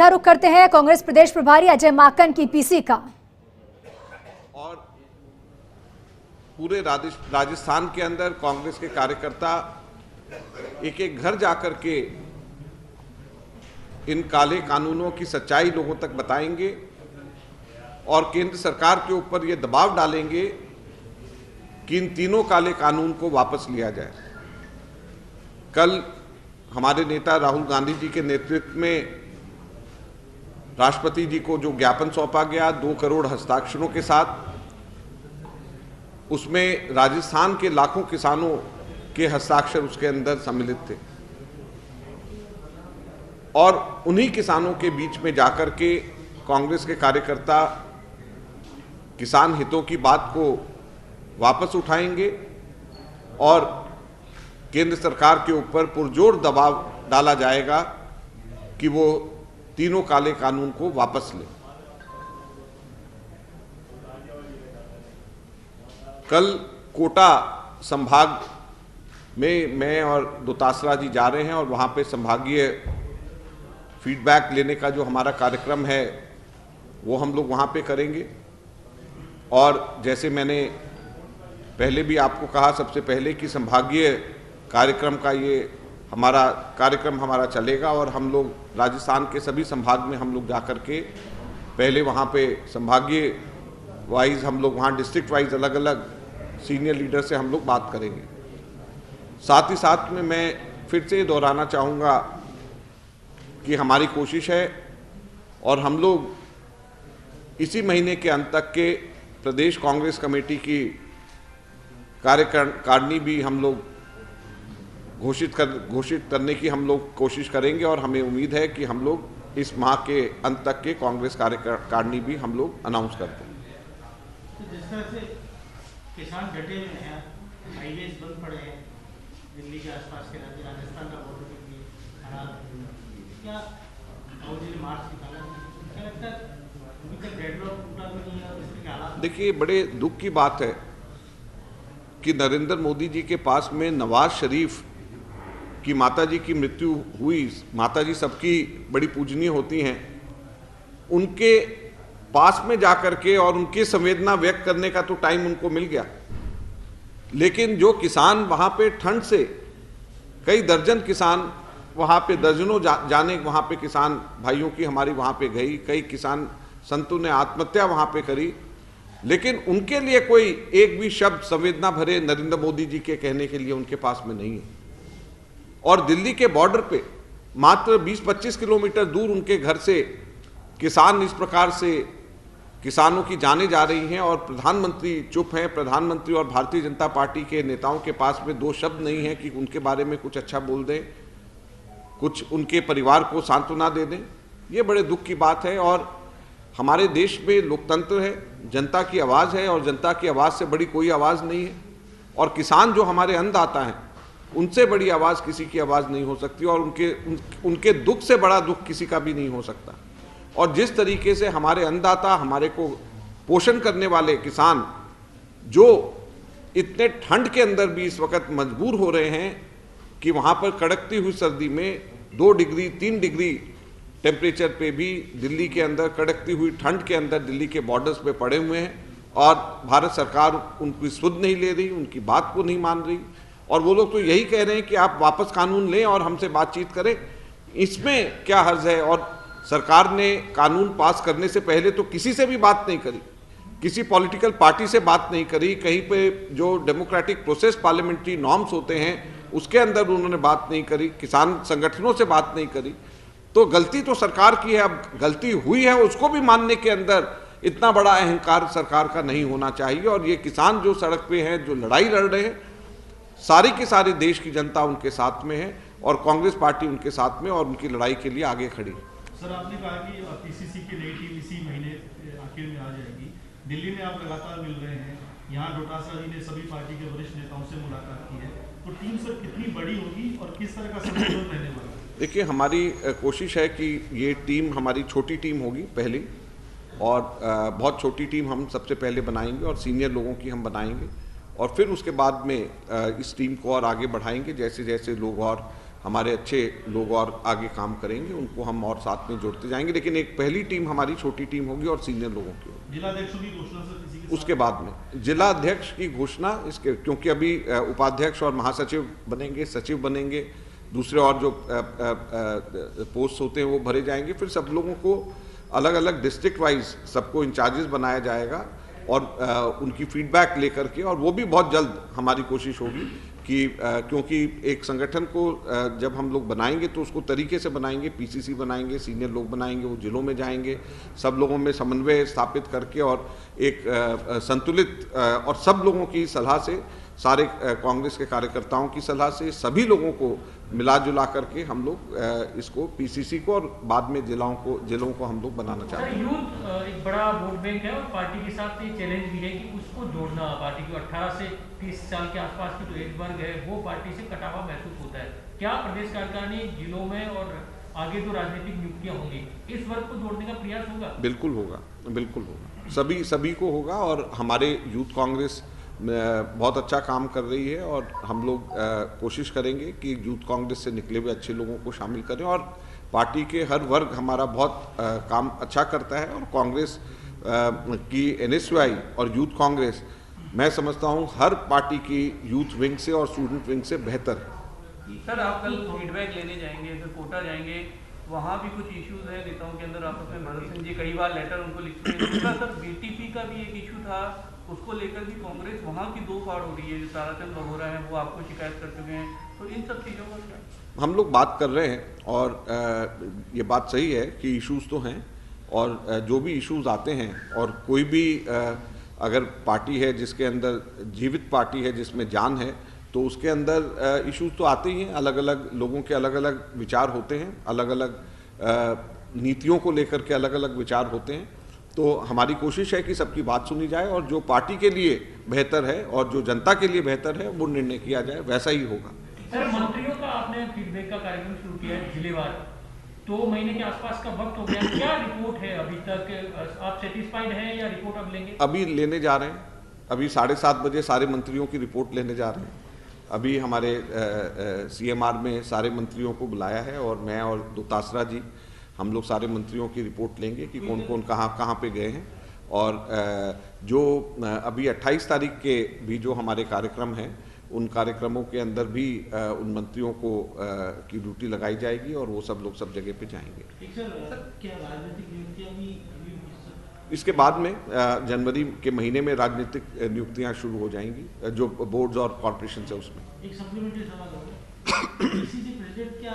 रुख करते हैं कांग्रेस प्रदेश प्रभारी अजय माकन की पीसी का। और पूरे राजस्थान के अंदर कांग्रेस के कार्यकर्ता एक एक घर जाकर के इन काले कानूनों की सच्चाई लोगों तक बताएंगे और केंद्र सरकार के ऊपर ये दबाव डालेंगे कि इन तीनों काले कानून को वापस लिया जाए। कल हमारे नेता राहुल गांधी जी के नेतृत्व में राष्ट्रपति जी को जो ज्ञापन सौंपा गया 2 करोड़ हस्ताक्षरों के साथ, उसमें राजस्थान के लाखों किसानों के हस्ताक्षर उसके अंदर सम्मिलित थे और उन्हीं किसानों के बीच में जाकर के कांग्रेस के कार्यकर्ता किसान हितों की बात को वापस उठाएंगे और केंद्र सरकार के ऊपर पुरजोर दबाव डाला जाएगा कि वो तीनों काले कानून को वापस ले। कल कोटा संभाग में मैं और दोतासरा जी जा रहे हैं और वहाँ पे संभागीय फीडबैक लेने का जो हमारा कार्यक्रम है वो हम लोग वहाँ पे करेंगे। और जैसे मैंने पहले भी आपको कहा सबसे पहले कि संभागीय कार्यक्रम का ये कार्यक्रम हमारा चलेगा और हम लोग राजस्थान के सभी संभाग में हम लोग जाकर के पहले वहाँ पे संभागीय वाइज हम लोग वहाँ डिस्ट्रिक्ट वाइज अलग अलग सीनियर लीडर से हम लोग बात करेंगे। साथ ही साथ में मैं फिर से दोहराना चाहूँगा कि हमारी कोशिश है और हम लोग इसी महीने के अंत तक के प्रदेश कांग्रेस कमेटी की कार्यकारिणी भी हम लोग घोषित करने की हम लोग कोशिश करेंगे और हमें उम्मीद है कि हम लोग इस माह के अंत तक के कांग्रेस कार्यकारिणी भी हम लोग अनाउंस करते हैं। तो जिस तरह से किसान डटे हुए हैं, हाईवेज बंद पड़े हैं, दिल्ली के आसपास के राज्य राजस्थान का बॉर्डर भी खराब है, क्या मार्च निकाला, क्या लगता है अभी तक डेडलॉक टूटा तो नहीं है? इस तरह के हालात देखिए, बड़े दुख की बात है कि नरेंद्र मोदी जी के पास में नवाज शरीफ की माताजी की मृत्यु हुई। माताजी सबकी बड़ी पूजनीय होती हैं, उनके पास में जाकर के और उनकी संवेदना व्यक्त करने का तो टाइम उनको मिल गया, लेकिन जो किसान वहाँ पे ठंड से कई दर्जन किसान वहाँ पे दर्जनों जाने वहाँ पे किसान भाइयों की हमारी वहाँ पे गई, कई किसान संतों ने आत्महत्या वहाँ पे करी, लेकिन उनके लिए कोई एक भी शब्द संवेदना भरे नरेंद्र मोदी जी के कहने के लिए उनके पास में नहीं है। और दिल्ली के बॉर्डर पे मात्र 20-25 किलोमीटर दूर उनके घर से किसान इस प्रकार से किसानों की जानें जा रही हैं और प्रधानमंत्री चुप हैं। प्रधानमंत्री और भारतीय जनता पार्टी के नेताओं के पास में 2 शब्द नहीं है कि उनके बारे में कुछ अच्छा बोल दें, कुछ उनके परिवार को सांत्वना दे दें। ये बड़े दुख की बात है और हमारे देश में लोकतंत्र है, जनता की आवाज़ है और जनता की आवाज़ से बड़ी कोई आवाज़ नहीं है। और किसान जो हमारे अन्नदाता हैं, उनसे बड़ी आवाज़ किसी की आवाज़ नहीं हो सकती और उनके दुख से बड़ा दुख किसी का भी नहीं हो सकता। और जिस तरीके से हमारे अन्नदाता, हमारे को पोषण करने वाले किसान जो इतने ठंड के अंदर भी इस वक्त मजबूर हो रहे हैं कि वहाँ पर कड़कती हुई सर्दी में 2 डिग्री 3 डिग्री टेम्परेचर पे भी दिल्ली के अंदर कड़कती हुई ठंड के अंदर दिल्ली के बॉर्डर्स पे पड़े हुए हैं और भारत सरकार उनकी सुध नहीं ले रही, उनकी बात को नहीं मान रही। और वो लोग तो यही कह रहे हैं कि आप वापस कानून लें और हमसे बातचीत करें। इसमें क्या हर्ज है? और सरकार ने कानून पास करने से पहले तो किसी से भी बात नहीं करी, किसी पॉलिटिकल पार्टी से बात नहीं करी, कहीं पे जो डेमोक्रेटिक प्रोसेस पार्लियामेंट्री नॉर्म्स होते हैं उसके अंदर उन्होंने बात नहीं करी, किसान संगठनों से बात नहीं करी। तो गलती तो सरकार की है। अब गलती हुई है उसको भी मानने के अंदर इतना बड़ा अहंकार सरकार का नहीं होना चाहिए। और ये किसान जो सड़क पे हैं, जो लड़ाई लड़ रहे हैं, सारी की सारी देश की जनता उनके साथ में है और कांग्रेस पार्टी उनके साथ में और उनकी लड़ाई के लिए आगे खड़ी है। सर, आपने कहा कि पीसीसी की नई टीम इसी महीने आखिर में आ जाएगी। दिल्ली में आप लगातार मिल रहे हैं, यहाँ डोटासरा जी ने सभी पार्टी के वरिष्ठ नेताओं से मुलाकात की है, तो टीम सर कितनी बड़ी होगी और किस तरह का संतुलन रहने वाला है? देखिए, हमारी कोशिश है कि ये टीम हमारी छोटी टीम होगी पहली, और बहुत छोटी टीम हम सबसे पहले बनाएंगे और सीनियर लोगों की हम बनाएंगे और फिर उसके बाद में इस टीम को और आगे बढ़ाएंगे जैसे जैसे लोग और हमारे अच्छे लोग और आगे काम करेंगे, उनको हम और साथ में जोड़ते जाएंगे। लेकिन एक पहली टीम हमारी छोटी टीम होगी और सीनियर लोगों की होगी। जिलाध्यक्षों की घोषणा सर किसी के उसके बाद में जिलाध्यक्ष की घोषणा इसके, क्योंकि अभी उपाध्यक्ष और महासचिव बनेंगे, सचिव बनेंगे, दूसरे और जो पोस्ट होते हैं वो भरे जाएंगे। फिर सब लोगों को अलग अलग डिस्ट्रिक्ट वाइज सबको इंचार्जेस बनाया जाएगा और उनकी फीडबैक लेकर के, और वो भी बहुत जल्द हमारी कोशिश होगी कि क्योंकि एक संगठन को जब हम लोग बनाएंगे तो उसको तरीके से बनाएंगे, पीसीसी बनाएंगे, सीनियर लोग बनाएंगे, वो जिलों में जाएंगे, सब लोगों में समन्वय स्थापित करके और एक संतुलित और सब लोगों की सलाह से, सारे कांग्रेस के कार्यकर्ताओं की सलाह से, सभी लोगों को मिला जुला करके हम लोग इसको पीसीसी को और बाद में जिलों को हम लोग बनाना चाहते हैं। यूथ एक बड़ा वोट बैंक है और पार्टी के साथ ये चैलेंज भी है कि उसको जोड़ना, पार्टी को 18 से 30 साल के आसपास की जो एज वर्ग है वो पार्टी से कटा हुआ महसूस होता है। क्या प्रदेश कार्यकारिणी जिलों में और आगे जो राजनीतिक नियुक्तियां होंगी इस वर्ग को जोड़ने का प्रयास होगा? बिल्कुल होगा, बिल्कुल होगा, सभी को होगा। और हमारे यूथ कांग्रेस बहुत अच्छा काम कर रही है और हम लोग कोशिश करेंगे कि यूथ कांग्रेस से निकले हुए अच्छे लोगों को शामिल करें। और पार्टी के हर वर्ग हमारा बहुत काम अच्छा करता है और कांग्रेस की NSY और यूथ कांग्रेस, मैं समझता हूँ हर पार्टी की यूथ विंग से और स्टूडेंट विंग से बेहतर है। सर आप कल फीडबैक लेने जाएंगे, फिर कोटा जाएंगे, वहाँ भी कुछ इश्यूज हैं नेताओं के अंदर आपस में। भरत सिंह जी कई बार लेटर उनको लिखते हैं। दूसरा सर BTP का भी एक इशू था, उसको लेकर भी कांग्रेस वहाँ की दो फाड़ हो रही है। जो ताराचंद बघोरा है वो आपको शिकायत कर चुके हैं, तो इन सब चीज़ों का क्या? हम लोग बात कर रहे हैं और ये बात सही है कि इश्यूज तो हैं, और जो भी इश्यूज आते हैं और कोई भी अगर पार्टी है जिसके अंदर जीवित पार्टी है जिसमें जान है तो उसके अंदर इश्यूज तो आते ही हैं। अलग अलग लोगों के अलग अलग विचार होते हैं, अलग अलग नीतियों को लेकर के अलग अलग विचार होते हैं। तो हमारी कोशिश है कि सबकी बात सुनी जाए और जो पार्टी के लिए बेहतर है और जो जनता के लिए बेहतर है वो निर्णय किया जाए, वैसा ही होगा। सर मंत्रियों का आपने फीडबैक का कार्यक्रम शुरू किया है जिलेवार, 2 महीने के आसपास का वक्त हो गया, क्या रिपोर्ट है अभी तक? आप सेटिस्फाइड हैं या रिपोर्ट अब लेंगे? अभी लेने जा रहे हैं, अभी 7:30 बजे सारे मंत्रियों की रिपोर्ट लेने जा रहे हैं। अभी हमारे CMR में सारे मंत्रियों को बुलाया है और मैं और दोतासरा जी हम लोग सारे मंत्रियों की रिपोर्ट लेंगे कि कौन कौन कहाँ पे गए हैं। और जो अभी 28 तारीख के भी जो हमारे कार्यक्रम हैं उन कार्यक्रमों के अंदर भी उन मंत्रियों को की ड्यूटी लगाई जाएगी और वो सब लोग सब जगह पे जाएंगे। क्या राजनीतिक नियुक्तियां भी इसके बाद में जनवरी के महीने में राजनीतिक नियुक्तियां शुरू हो जाएंगी जो बोर्ड्स और कॉर्पोरेशन है उसमें। एक सप्लीमेंट्री सवाल होगा, PCC प्रेसिडेंट क्या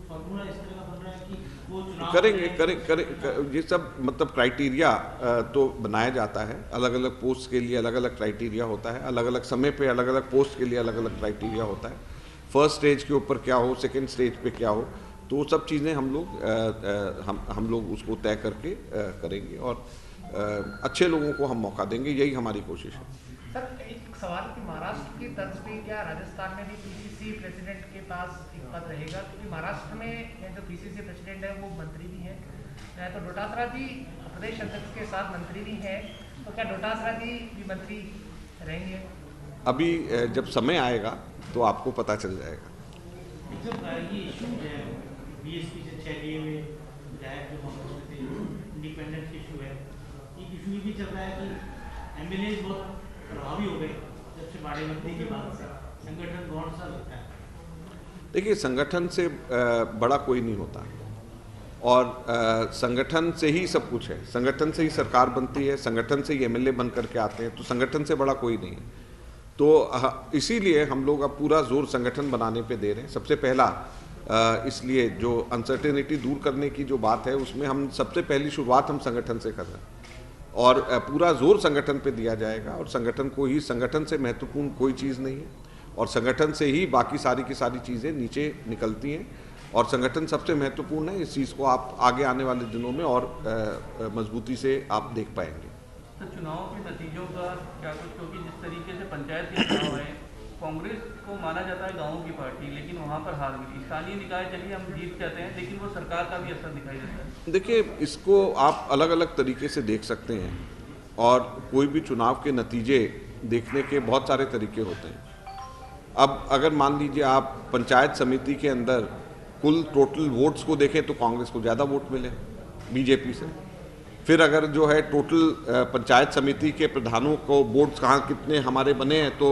फॉर्मूला इस तरह का बन रहा है कि वो चुनाव करेंगे ये सब मतलब क्राइटेरिया तो बनाया जाता है, अलग अलग पोस्ट के लिए अलग अलग क्राइटेरिया होता है, अलग अलग समय पे अलग अलग पोस्ट के लिए अलग अलग क्राइटेरिया होता है। फर्स्ट स्टेज के ऊपर क्या हो, सेकंड स्टेज पे क्या हो, तो वो सब चीज़ें हम लोग उसको तय करके करेंगे और अच्छे लोगों को हम मौका देंगे, यही हमारी कोशिश है। सर एक सवाल कि महाराष्ट्र की तर्ज पे क्या राजस्थान में भी PCC प्रेसिडेंट के पास एक पद रहेगा? क्योंकि महाराष्ट्र में जो PCC प्रेसिडेंट है वो मंत्री भी है, तो डोटासरा जी प्रदेश अध्यक्ष के साथ मंत्री भी हैं, तो क्या डोटासरा जी भी मंत्री रहेंगे? अभी जब समय आएगा तो आपको पता चल जाएगा। ये इशू है BSP से 6 लिए हुए विधायक जो कांग्रेस में थे, इंडिपेंडेंस इशू है, एक इशू ये भी चल रहा है कि MLAs बहुत प्रभावी हो गए जब से बाड़ेबंदी के बाद से, संगठन कौन सा लगता है? देखिए संगठन से बड़ा कोई नहीं होता और संगठन से ही सब कुछ है, संगठन से ही सरकार बनती है, संगठन से ही MLA बन करके आते हैं, तो संगठन से बड़ा कोई नहीं है। तो इसीलिए हम लोग अब पूरा जोर संगठन बनाने पे दे रहे हैं। सबसे पहला इसलिए जो अनसर्टेनिटी दूर करने की जो बात है उसमें हम सबसे पहली शुरुआत हम संगठन से कर रहे हैं और पूरा जोर संगठन पे दिया जाएगा और संगठन को ही, संगठन से महत्वपूर्ण कोई चीज़ नहीं है और संगठन से ही बाकी सारी की सारी चीज़ें नीचे निकलती हैं और संगठन सबसे महत्वपूर्ण है। इस चीज़ को आप आगे आने वाले दिनों में और मजबूती से आप देख पाएंगे। तो चुनाव के नतीजों का क्या कुछ, क्योंकि जिस तरीके से पंचायत के चुनाव है, कांग्रेस को माना जाता है गाँव की पार्टी, लेकिन वहाँ पर हार मिली। स्थानीय निकाय चलिए हम जीत जाते हैं, लेकिन वो सरकार का भी असर दिखाई देता है। देखिए इसको आप अलग अलग तरीके से देख सकते हैं और कोई भी चुनाव के नतीजे देखने के बहुत सारे तरीके होते हैं। अब अगर मान लीजिए आप पंचायत समिति के अंदर कुल टोटल वोट्स को देखें तो कांग्रेस को ज़्यादा वोट मिले बीजेपी से। फिर अगर जो है टोटल पंचायत समिति के प्रधानों को वोट्स कहाँ कितने हमारे बने हैं तो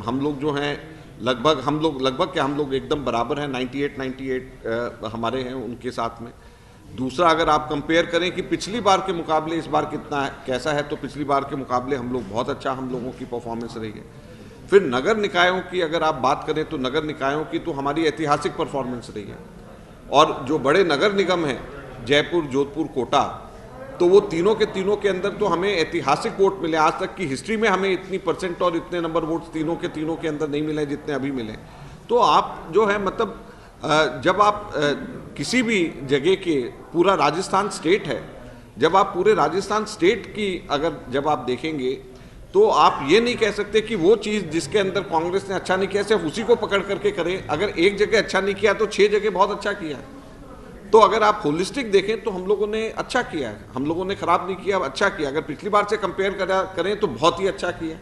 हम लोग जो हैं हम लोग एकदम बराबर हैं, 98 हमारे हैं उनके साथ में। दूसरा, अगर आप कंपेयर करें कि पिछली बार के मुकाबले इस बार कितना है कैसा है, तो पिछली बार के मुकाबले हम लोग बहुत अच्छा हम लोगों की परफॉर्मेंस रही है। फिर नगर निकायों की अगर आप बात करें तो नगर निकायों की तो हमारी ऐतिहासिक परफॉर्मेंस रही है। और जो बड़े नगर निगम हैं जयपुर, जोधपुर, कोटा, तो वो तीनों के अंदर तो हमें ऐतिहासिक वोट मिले। आज तक की हिस्ट्री में हमें इतनी परसेंट और इतने नंबर वोट्स तीनों के अंदर नहीं मिले जितने अभी मिले। तो आप जो है मतलब जब आप किसी भी जगह के, पूरा राजस्थान स्टेट है, जब आप पूरे राजस्थान स्टेट की अगर जब आप देखेंगे तो आप ये नहीं कह सकते कि वो चीज़ जिसके अंदर कांग्रेस ने अच्छा नहीं किया सिर्फ उसी को पकड़ करके करें। अगर एक जगह अच्छा नहीं किया तो 6 जगह बहुत अच्छा किया है। तो अगर आप होलिस्टिक देखें तो हम लोगों ने अच्छा किया है, हम लोगों ने खराब नहीं किया, अच्छा किया। अगर पिछली बार से कंपेयर करें तो बहुत ही अच्छा किया।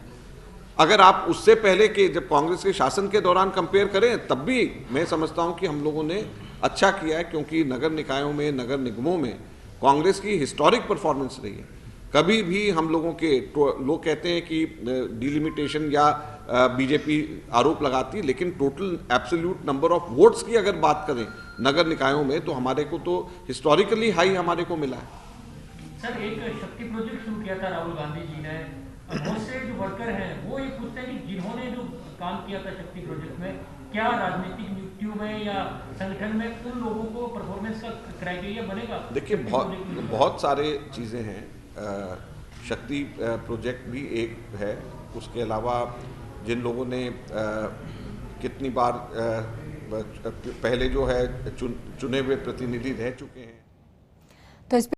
अगर आप उससे पहले के जब कांग्रेस के शासन के दौरान कंपेयर करें तब भी मैं समझता हूं कि हम लोगों ने अच्छा किया है, क्योंकि नगर निकायों में, नगर निगमों में कांग्रेस की हिस्टोरिक परफॉर्मेंस रही है। कभी भी हम लोगों के लोग कहते हैं कि डिलिमिटेशन या बीजेपी आरोप लगाती, लेकिन total absolute number of votes की अगर बात करें नगर निकायों में तो हमारे को तो हिस्टोरिकली हाई हमारे को मिला है। सर, एक शक्ति प्रोजेक्ट शुरू किया था राहुल गांधी जी ने। बहुत से जो वर्कर हैं वो ये पूछते हैं कि जिन्होंने जो काम किया था शक्ति प्रोजेक्ट में, क्या राजनीतिक नियुक्तियों में या संगठन में उन लोगों को परफॉर्मेंस का क्राइटेरिया बनेगा? देखिए, बहुत सारे चीज़ें हैं। शक्ति प्रोजेक्ट भी एक है, उसके अलावा जिन लोगों ने कितनी बार पहले जो है चुने हुए प्रतिनिधि रह चुके हैं। तो इस